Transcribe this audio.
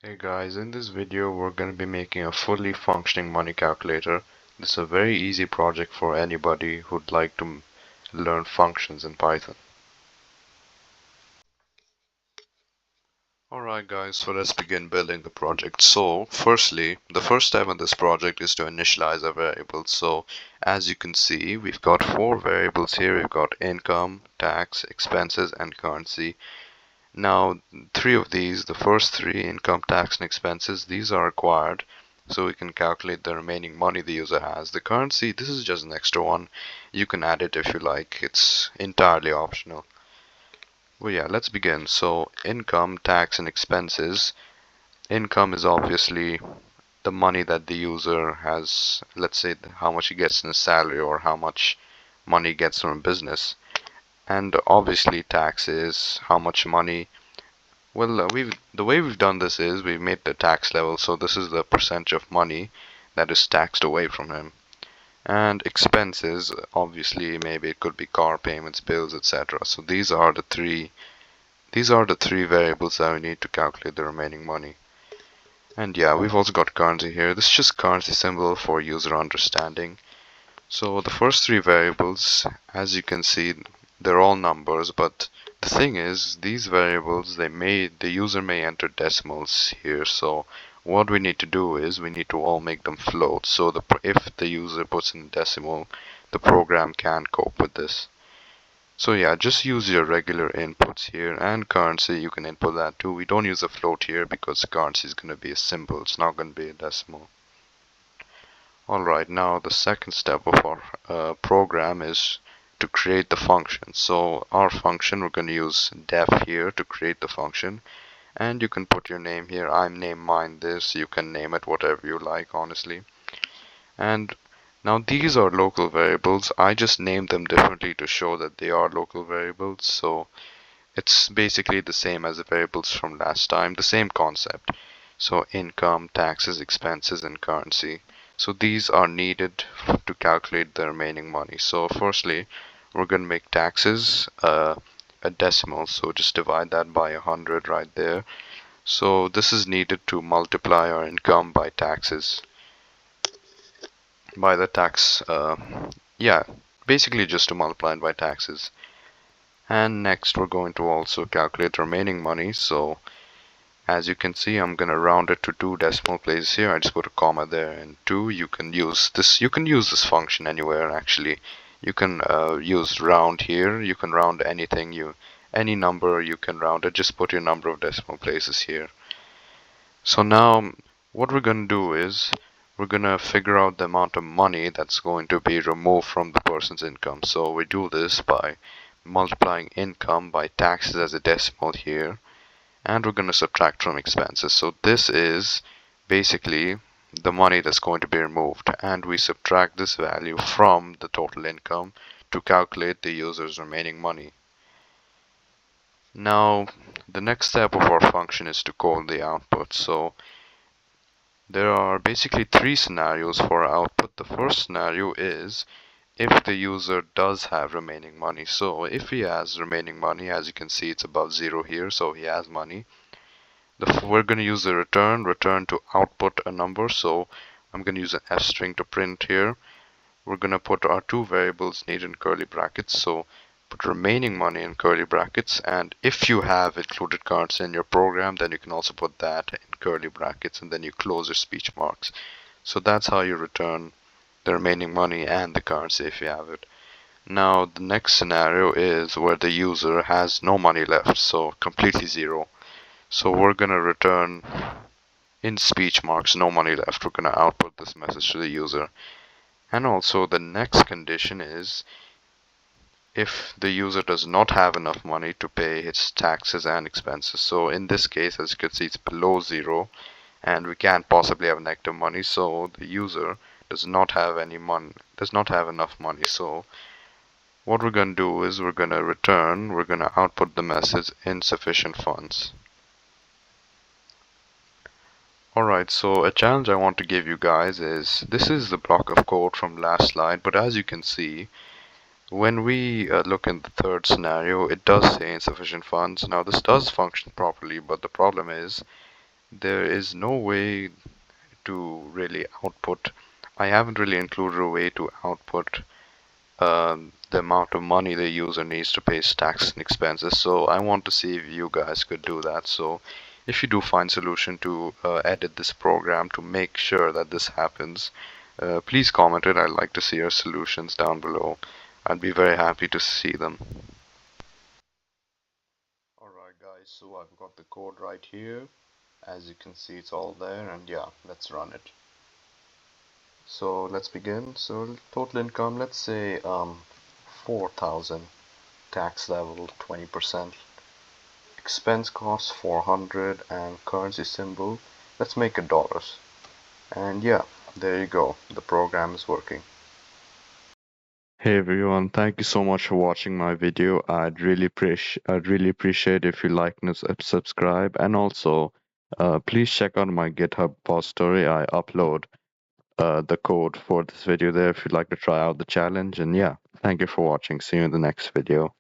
Hey guys, in this video we're going to be making a fully functioning money calculator. This is a very easy project for anybody who'd like to learn functions in Python. Alright guys, so let's begin building the project. So firstly, the first step in this project is to initialize a variable. So as you can see, we've got four variables here. We've got income, tax, expenses, and currency. Now, three of these, the first three, income, tax, and expenses, these are required so we can calculate the remaining money the user has. The currency, this is just an extra one. You can add it if you like. It's entirely optional. Well, yeah, let's begin. So, income, tax, and expenses. Income is obviously the money that the user has, let's say how much he gets in his salary or how much money he gets from business. And obviously tax is how much money. Well, the way we've done this is we've made the tax level, so this is the percentage of money that is taxed away from him. And expenses, obviously, maybe it could be car payments, bills, etc. So these are the three variables that we need to calculate the remaining money. And yeah, we've also got currency here. This is just currency symbol for user understanding. So the first three variables, as you can see, they're all numbers, but the thing is, these variables, the user may enter decimals here. So what we need to do is we need to all make them float. So if the user puts in decimal, the program can cope with this. So yeah, just use your regular inputs here, and currency, you can input that too. We don't use a float here because currency is going to be a symbol. It's not going to be a decimal. Alright, now the second step of our program is to create the function. So our function, we're going to use def here to create the function, and you can put your name here. I'm name mine this. You can name it whatever you like, honestly. And now these are local variables. I just named them differently to show that they are local variables. So it's basically the same as the variables from last time, the same concept. So income, taxes, expenses, and currency. So these are needed to calculate the remaining money. So firstly, we're going to make taxes a decimal. So just divide that by 100 right there. So this is needed to multiply our income by taxes. By the tax, yeah, basically just to multiply it by taxes. And next we're going to also calculate the remaining money. So as you can see, I'm gonna round it to two decimal places here. I just put a comma there and two. You can use this function anywhere actually. You can use round here. You can round any number you can round it. Just put your number of decimal places here. So now what we're gonna do is we're gonna figure out the amount of money that's going to be removed from the person's income. So we do this by multiplying income by taxes as a decimal here, and we're going to subtract from expenses. So this is basically the money that's going to be removed, and we subtract this value from the total income to calculate the user's remaining money. Now the next step of our function is to call the output. So there are basically three scenarios for our output. The first scenario is if the user does have remaining money. So if he has remaining money, as you can see it's above zero here, so he has money. We're going to use the return to output a number. So I'm going to use an f string to print here. We're going to put our two variables needed in curly brackets. So put remaining money in curly brackets, and if you have included currency in your program, then you can also put that in curly brackets, and then you close your speech marks. So that's how you return the remaining money and the currency if you have it. Now the next scenario is where the user has no money left, so completely zero. So we're gonna return in speech marks no money left. We're gonna output this message to the user. And also the next condition is if the user does not have enough money to pay its taxes and expenses. So in this case, as you can see, it's below zero and we can't possibly have negative money, so the user does not have enough money. So what we're going to do is we're going to output the message insufficient funds. Alright, so a challenge I want to give you guys is, this is the block of code from last slide, but as you can see, when we look in the third scenario, it does say insufficient funds. Now this does function properly, but the problem is, there is no way to really output. I haven't really included a way to output the amount of money the user needs to pay tax and expenses. So I want to see if you guys could do that. So if you do find solution to edit this program to make sure that this happens, please comment it. I'd like to see your solutions down below. I'd be very happy to see them. Alright guys, so I've got the code right here. As you can see, it's all there, and yeah, let's run it. So let's begin. So total income, let's say 4,000, tax level 20%, expense cost 400, and currency symbol, let's make it dollars. And yeah, there you go, the program is working. Hey everyone, thank you so much for watching my video. I'd really appreciate if you like and subscribe, and also please check out my GitHub repository. I upload the code for this video there if you'd like to try out the challenge. And yeah, thank you for watching. See you in the next video.